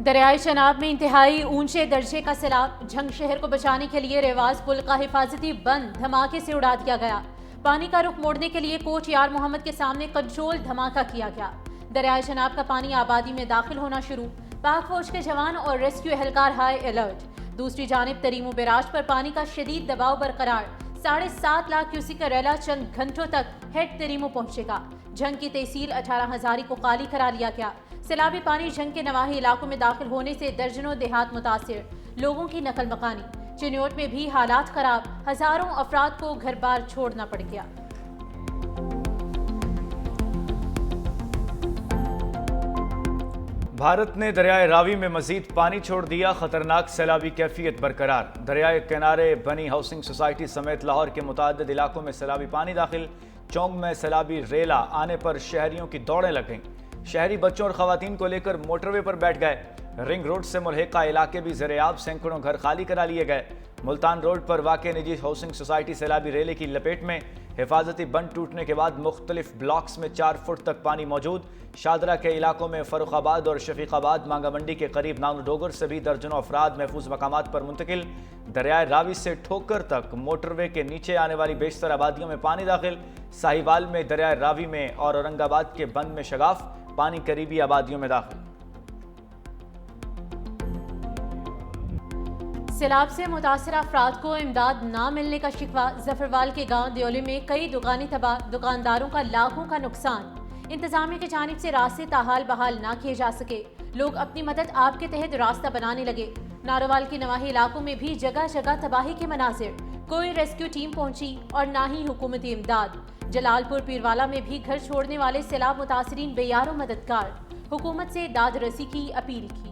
दरियाई चनाब में इंतहाई ऊंचे दर्जे का सैलाब। झंग शहर को बचाने के लिए रेवाज पुल का हिफाजती बंद धमाके से उड़ा दिया गया। पानी का रुख मोड़ने के लिए कोच यार मोहम्मद के सामने कंट्रोल धमाका किया गया। दरियाई चनाब का पानी आबादी में दाखिल होना शुरू। पाक फौज के जवान और रेस्क्यू एहलकार हाई अलर्ट। दूसरी जानिब तरीमू बैराज पर पानी का शदीद दबाव बरकरार। 7.5 लाख क्यूसिक का रैला चंद घंटों तक हेड तरीमू पहुंचेगा। झंग की तहसील 18 हजारी को खाली करा लिया गया। सैलाबी पानी झंग के नवाही इलाकों में दाखिल होने से दर्जनों देहात मुतासिर, लोगों की नकल मकानी। चिन्योट में भी हालात खराब, हजारों अफराद को घर बार छोड़ना पड़ गया। भारत ने दरियाए रावी में मजीद पानी छोड़ दिया, खतरनाक सैलाबी कैफियत बरकरार। दरियाए किनारे बनी हाउसिंग सोसाइटी समेत लाहौर के मुताद्दिद इलाकों में सैलाबी पानी दाखिल। चौंग में सैलाबी रेला आने पर शहरियों की दौड़ें लग गईं। शहरी बच्चों और खवातीन को लेकर मोटरवे पर बैठ गए। रिंग रोड से मुल्हिका इलाके भी ज़ेर-ए-आब, सैकड़ों घर खाली करा लिए गए। मुल्तान रोड पर वाक़े निजी हाउसिंग सोसाइटी सैलाबी रेले की लपेट में। हिफाजती बंद टूटने के बाद मुख्तलिफ ब्लॉक्स में 4 फुट तक पानी मौजूद। शादरा के इलाकों में फर्रुखाबाद और शफीकाबाद मांगा मंडी के करीब नानो डोगर से भी दर्जनों अफराद महफूज मकामात पर मुंतकिल। दरियाए रावी से ठोकर तक मोटरवे के नीचे आने वाली बेशतर आबादियों में पानी दाखिल। साहिवाल में दरियाए रावी में और औरंगाबाद के बंद में शगाफ, पानी करीबी आबादियों में दाखिल। सैलाब से मुतासर अफराद को इमदाद न मिलने का शिकवा। जफरवाल के गांव दियोली में कई दुकानें तबाह, दुकानदारों का लाखों का नुकसान। इंतजामिया की जानिब से रास्ते ताहाल बहाल ना किए जा सके। लोग अपनी मदद आपके तहत रास्ता बनाने लगे। नारोवाल के नवाही इलाकों में भी जगह जगह तबाही के मनाजिर। कोई रेस्क्यू टीम पहुंची और ना ही हुकूमती इमदाद। जलालपुर पीरवाला में भी घर छोड़ने वाले सैलाब मुतासरीन बेयारो मददगार। हुकूमत से दाद रसी की अपील की।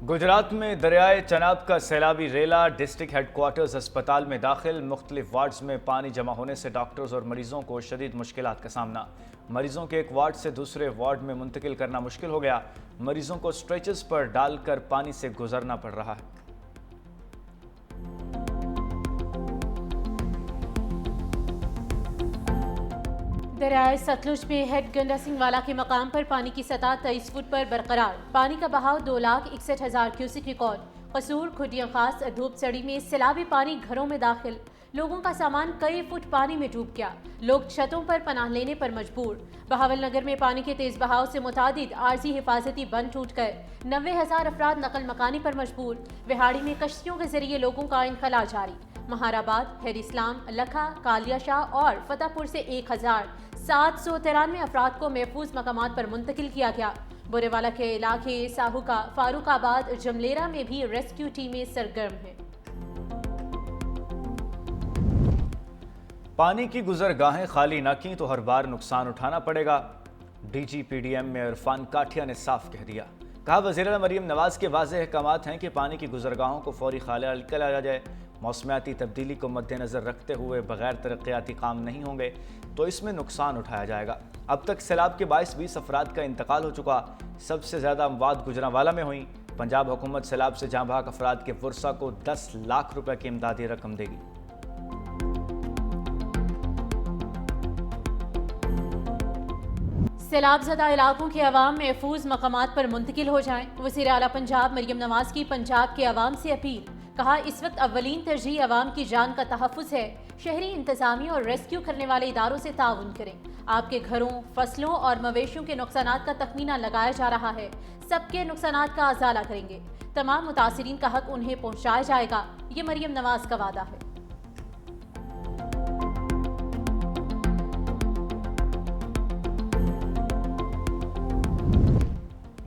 गुजरात में दरियाए चनाब का सैलाबी रेला डिस्ट्रिक्ट हेडक्वार्टर्स अस्पताल में दाखिल। मुख्तलिफ वार्ड्स में पानी जमा होने से डॉक्टर्स और मरीजों को शदीद मुश्किलात का सामना। मरीजों के एक वार्ड से दूसरे वार्ड में मुंतकिल करना मुश्किल हो गया। मरीजों को स्ट्रेचर्स पर डालकर पानी से गुजरना पड़ रहा है। दरियाए सतलुज में हेड गंडा सिंह वाला के मकाम पर पानी की सतह 23 फुट पर बरकरार। पानी का बहाव 2,61,000 क्यूसिक रिकॉर्ड। कसूर खुडिया खास धूप सड़ी में सैलाबी पानी घरों में दाखिल। लोगों का सामान कई फुट पानी में डूब गया। लोग छतों पर पनाह लेने पर मजबूर। बहावल नगर में पानी के तेज बहाव से मुतादिद आर्जी हिफाजती बंद टूट गए। 90,000 अफराद नकल मकानी पर मजबूर। विहाड़ी में कश्तियों के जरिए लोगों का इनखला जारी। महाराबाद, हेर इस्लाम, लखा, कालिया शाह और फतेहपुर से 1,793 अफराद को महफूज मकामात पर मुंतकिल किया गया। बुरेवाला के इलाके साहुका, फारूकाबाद, जमलेरा में भी रेस्क्यू टीमें सरगर्म हैं। पानी की गुजरगाहें खाली न की तो हर बार नुकसान उठाना पड़ेगा। DG-PDM में इरफान काठिया ने साफ कह दिया। कहा, वज़ीर मरीम नवाज के वाज़ेह अहकामात हैं कि पानी की गुजरगाहों को फौरी खाला निकाला जाए। मौसमियाती तब्दीली को मद्देनज़र रखते हुए बगैर तरक्याती काम नहीं होंगे तो इसमें नुकसान उठाया जाएगा। अब तक सैलाब के बाइस 20 अफराद का इंतकाल हो चुका। सबसे ज़्यादा अमवात गुजरांवाला में हुई। पंजाब हुकूमत सैलाब से जाँ बहक अफराद के वर्सा को 10 लाख रुपए की इमदादी रकम देगी। सैलाब ज़दा इलाकों के अवाम महफूज मकामात पर मुंतकिल हो जाएं। वज़ीर आला पंजाब मरियम नवाज की पंजाब के अवाम से अपील। कहा, इस वक्त अव्वलीन तरजीह अवाम की जान का तहफ़्फ़ुज़ है। शहरी इंतज़ामिया और रेस्क्यू करने वाले इदारों से ताउन करें। आपके घरों, फसलों और मवेशियों के नुकसानात का तखमीना लगाया जा रहा है। सबके नुकसानात का अजाला करेंगे। तमाम मुतासिरीन का हक उन्हें पहुँचाया जाएगा। ये मरियम नवाज का वादा है।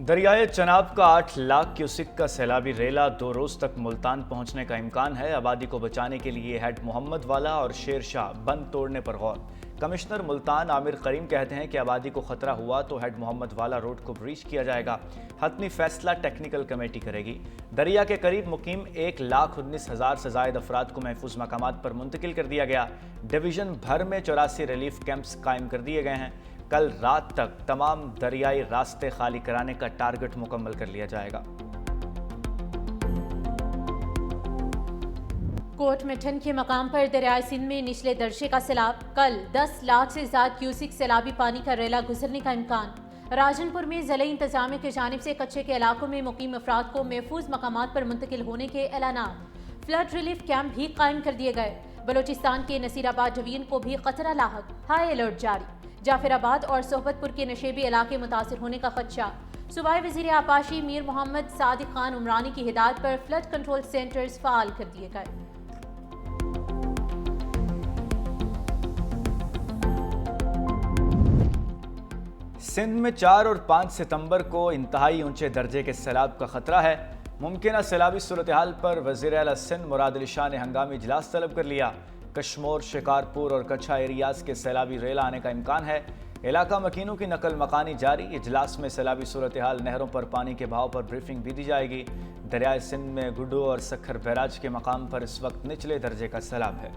दरियाए चनाब का 8 लाख क्यूसिक का सैलाबी रेला 2 रोज तक मुल्तान पहुंचने का इम्कान है। आबादी को बचाने के लिए हेड मोहम्मद वाला और शेर शाह बंद तोड़ने पर गौर। कमिश्नर मुल्तान आमिर करीम कहते हैं कि आबादी को खतरा हुआ तो हेड मोहम्मद वाला रोड को ब्रीच किया जाएगा। हतमी फैसला टेक्निकल कमेटी करेगी। दरिया के करीब मुकीम 1,19,000 से जायद अफराद को महफूज मकामात पर मुंतकिल कर दिया गया। डिवीजन भर में 84 रिलीफ कैंप्स कायम कर दिए गए हैं। कल रात तक तमाम दरियाई रास्ते खाली कराने का टारगेट मुकम्मल कर लिया जाएगा। कोट मिठन के मकाम पर दरियाए सिंध में निचले दर्जे का सैलाब। कल 10 लाख से ज्यादा क्यूसिक सैलाबी पानी का रेला गुजरने का इम्कान। राजनपुर में ज़िले इंतजामिया की जानिब से कच्चे के इलाकों में मुकीम अफराद को महफूज मकामात पर मुंतकिल होने के ऐलानात। फ्लड रिलीफ कैंप भी कायम कर दिए गए। बलोचिस्तान के नसीराबाद डिवीजन को भी खतरा लाहक, हाई अलर्ट जारी। जाफराबाद और सोहबतपुर के नशेबी इलाके मुतासिर होने का खदशा। सूबाई वज़ीर आपाशी मीर मोहम्मद सादिक खान उमरानी की हिदायत पर फ्लड कंट्रोल सेंटर्स फाल कर दिए गए। सिंध में 4 और 5 सितंबर को इंतहाई ऊंचे दर्जे के सैलाब का खतरा है। मुमकिन सैलाबी सूरत हाल पर वज़ीर आला सिंध मुराद अली शाह ने हंगामी इजलास तलब कर लिया। कश्मोर, शिकारपुर और कच्छा एरियाज के सैलाबी रेला आने का इम्कान है। इलाका मकीनों की नकल मकानी जारी। इजलास में सैलाबी सूरत हाल, नहरों पर पानी के बहाव पर ब्रीफिंग भी दी जाएगी। दरियाए सिंध में गुड्डू और सखर बैराज के मकाम पर इस वक्त निचले दर्जे का सैलाब है।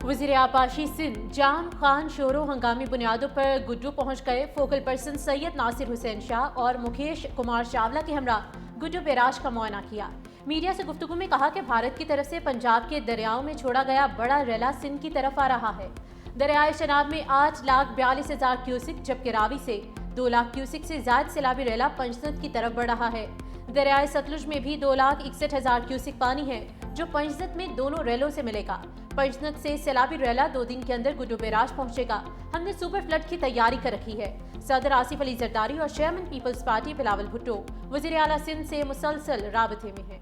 वज़ीर आपाशी सिंध जाम खान शोरो हंगामी बुनियादों पर गुड्डू पहुंच गए। फोकल पर्सन सैयद नासिर हुसैन शाह और मुकेश कुमार चावला के हमरा गुड्डू बैराज का मुआयना किया। मीडिया से गुफ्तगू में कहा कि भारत की तरफ से पंजाब के दरियाओं में छोड़ा गया बड़ा रेला सिंध की तरफ आ रहा है। दरियाए शनाब में 8,42,000 क्यूसिक, जबकि रावी से 2 लाख क्यूसिक से ज्यादा सैलाबी रेला पंजनद की तरफ बढ़ रहा है। दरियाए सतलुज में भी 2,61,000 क्यूसिक पानी है, जो पंजनद में दोनों रेलों से मिलेगा। पंजनद से सैलाबी रेला 2 दिन के अंदर गुड्डू बैराज पहुंचेगा। हमने सुपर फ्लड की तैयारी कर रखी है। सदर आसिफ अली जरदारी और chairman peoples party Bilawal Bhutto वज़ीर आला सिंध से मुसलसल राबते में हैं।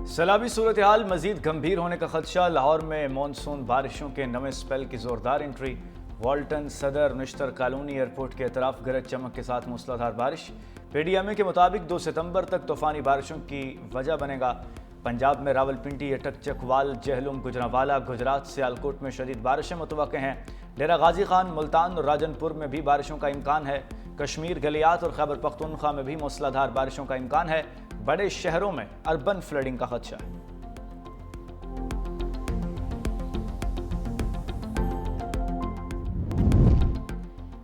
सैलाबी सूरत हाल मजीद गंभीर होने का खदशा। लाहौर में मानसून बारिशों के नवे स्पेल की जोरदार एंट्री। वाल्टन, सदर, निश्तर कॉलोनी एयरपोर्ट के अतराफ गरज चमक के साथ मूसलाधार बारिश। पीडीएमए के मुताबिक 2 सितंबर तक तूफानी बारिशों की वजह बनेगा। पंजाब में रावलपिंडी, अटक, चकवाल, जहलुम, गुजरांवाला, गुजरात, सियालकोट में शदीद बारिशें मुतवक्के हैं। डेरा गाजी खान, मुल्तान और राजनपुर में भी बारिशों का इम्कान है। कश्मीर, गलियात और खैबर पख्तूनख्वा में भी मूसलाधार बारिशों का इम्कान है। बड़े शहरों में अर्बन फ्लडिंग का खदशा है।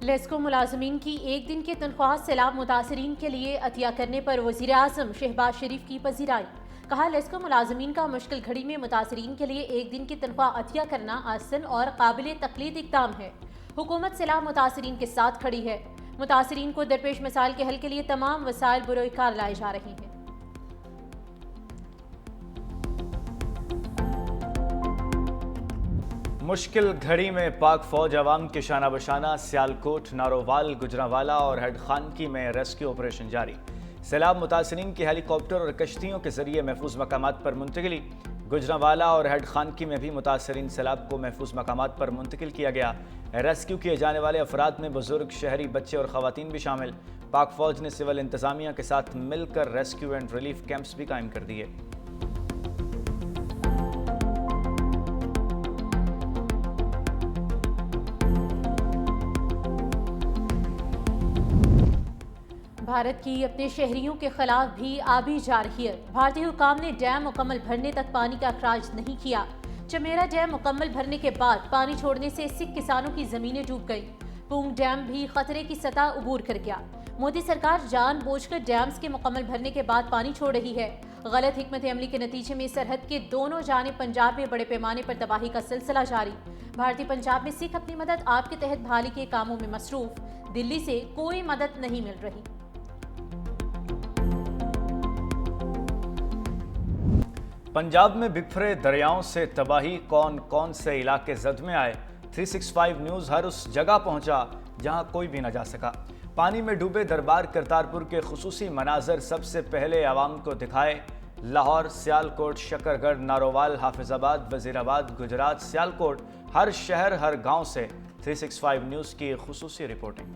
लेस्को मुलाजमीन की एक दिन की तनख्वाह सैलाब मुतासरीन के लिए अतिया करने पर वज़ीर आज़म शहबाज शरीफ की पजीराई। कहा, लेस्को मुलाजमीन का मुश्किल घड़ी में मुतासरीन के लिए एक दिन की तनख्वाह अतिया करना आसान और काबिल तकलीद इक़दाम है। हुकूमत सैलाब मुतासरीन के साथ खड़ी है। मुतासरीन को दरपेश मसाइल के हल के लिए तमाम वसाइल बुरोकार लाए जा रहे हैं। मुश्किल घड़ी में पाक फौज अवाम के शाना बशाना। सियालकोट, नारोवाल, गुजरांवाला और हेड खानकी में रेस्क्यू ऑपरेशन जारी। सैलाब मुतासरीन की हेलीकॉप्टर और कश्तियों के जरिए महफूज मकामात पर मुंतकिली। गुजरांवाला और हेड खानकी में भी मुतासरीन सैलाब को महफूज मकामात पर मुंतकिल किया गया। रेस्क्यू किए जाने वाले अफराद में बुजुर्ग, शहरी, बच्चे और खवातीन भी शामिल। पाक फौज ने सिविल इंतजामिया के साथ मिलकर रेस्क्यू एंड रिलीफ कैंप्स भी कायम कर दिए। भारत की अपने शहरियों के खिलाफ भी आबी जारहियत। भारतीय हुकाम ने डैम मुकम्मल भरने तक पानी का अखराज नहीं किया। चमेरा डैम मुकम्मल भरने के बाद पानी छोड़ने से सिख किसानों की जमीनें डूब गई। पूंग डैम भी खतरे की सतह उबूर कर गया। मोदी सरकार जानबूझकर डैम्स के मुकम्मल भरने के बाद पानी छोड़ रही है। गलत हिकमत अमली के नतीजे में सरहद के दोनों जानिब पंजाब में बड़े पैमाने पर तबाही का सिलसिला जारी। भारतीय पंजाब में सिख अपनी मदद आप के तहत बहाली के कामों में मसरूफ। दिल्ली से कोई मदद नहीं मिल रही। पंजाब में बिखरे दरियाओं से तबाही, कौन कौन से इलाके जद में आए। 365 न्यूज़ हर उस जगह पहुंचा जहां कोई भी न जा सका। पानी में डूबे दरबार करतारपुर के खुसूसी मनाजर सबसे पहले आवाम को दिखाए। लाहौर, सियालकोट, शकरगढ़, नारोवाल, हाफिजाबाद, वजीराबाद, गुजरात, सियालकोट, हर शहर हर गांव से 365 न्यूज़ की खुसूसी रिपोर्टिंग।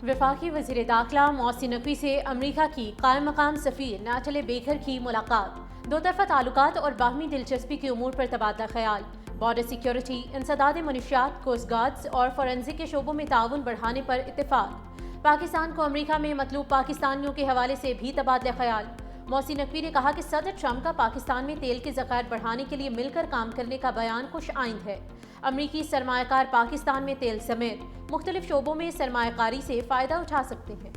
वफाकी वज़ीर दाखिला मोहसिन नकवी से अमरीका की कायम मकाम सफ़ीर नाटले बेकर की मुलाकात। दो तरफ़ा ताल्लुकात और बाहमी दिलचस्पी के उमूर पर तबादला ख्याल। बॉर्डर सिक्योरिटी, इंसदाद मनशियात, कोस्ट गार्ड्स और फॉरेंसिक के शोबों में ताउन बढ़ाने पर इत्तेफाक। पाकिस्तान को अमरीका में मतलूब पाकिस्तानियों के हवाले से भी तबादला ख्याल। मौसी नकवी ने कहा कि सदर ट्रंप का पाकिस्तान में तेल के ज़खायर बढ़ाने के लिए मिलकर काम करने का बयान खुश आइंद है। अमरीकी सरमायाकार पाकिस्तान में तेल समेत मुख्तलिफ शोबों में सरमायाकारी से फ़ायदा उठा सकते हैं।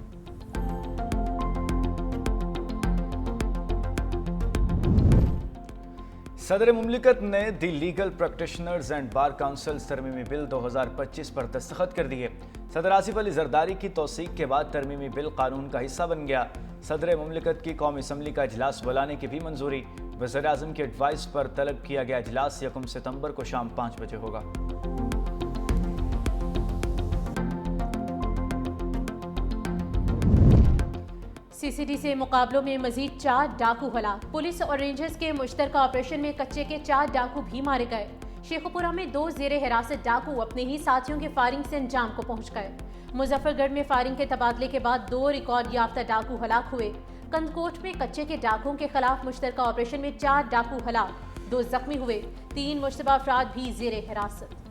सदर मुमलिकत ने the legal practitioners and bar council तरमीमी बिल 2025 पर दस्तखत कर दिए। सदर आसिफ अली जरदारी की तौसीक के बाद तरमीमी बिल कानून का हिस्सा बन गया। सदर मुमलिकत की कौमी असम्बली का इजलास बुलाने की भी मंजूरी। वज़ीर आज़म की एडवाइस पर तलब किया गया इजलास 1 सितंबर को शाम 5 बजे होगा। सीसीडी से मुकाबलों में मजीद 4 डाकू हलाक। पुलिस और रेंजर्स के मुश्तरका ऑपरेशन में कच्चे के 4 डाकू भी मारे गए। शेखपुरा में 2 ज़ेरे हिरासत डाकू अपने ही साथियों के फायरिंग से अंजाम को पहुंच गए। मुजफ्फरगढ़ में फायरिंग के तबादले के बाद 2 रिकॉर्ड याफ्ता डाकू हलाक हुए। कंदकोट में कच्चे के डाकुओं के खिलाफ मुश्तरका ऑपरेशन में 4 डाकू हलाक, 2 जख्मी हुए। 3 मुश्तबा अफराद भी ज़ेरे हिरासत।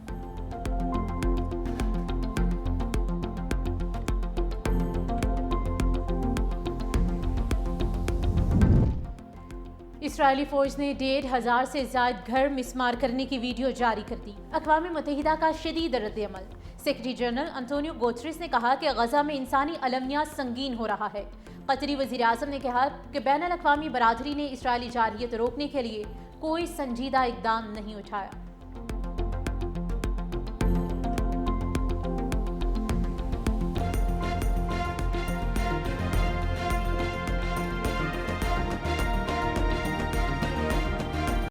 इसराइली फौज ने 1,500 से ज्यादा घर मिसमार करने की वीडियो जारी कर दी। अक़वाम मुत्तहिदा का शदीद रद्द-ए-अमल। सेक्रेटरी जनरल अंतोनियो गुतेरेस ने कहा कि गजा में इंसानी अलमिया संगीन हो रहा है। कतरी वज़ीर आज़म ने कहा कि बैनुल अक़वामी बरादरी ने इसराइली जारहियत रोकने के लिए कोई संजीदा इक़दाम नहीं उठाया।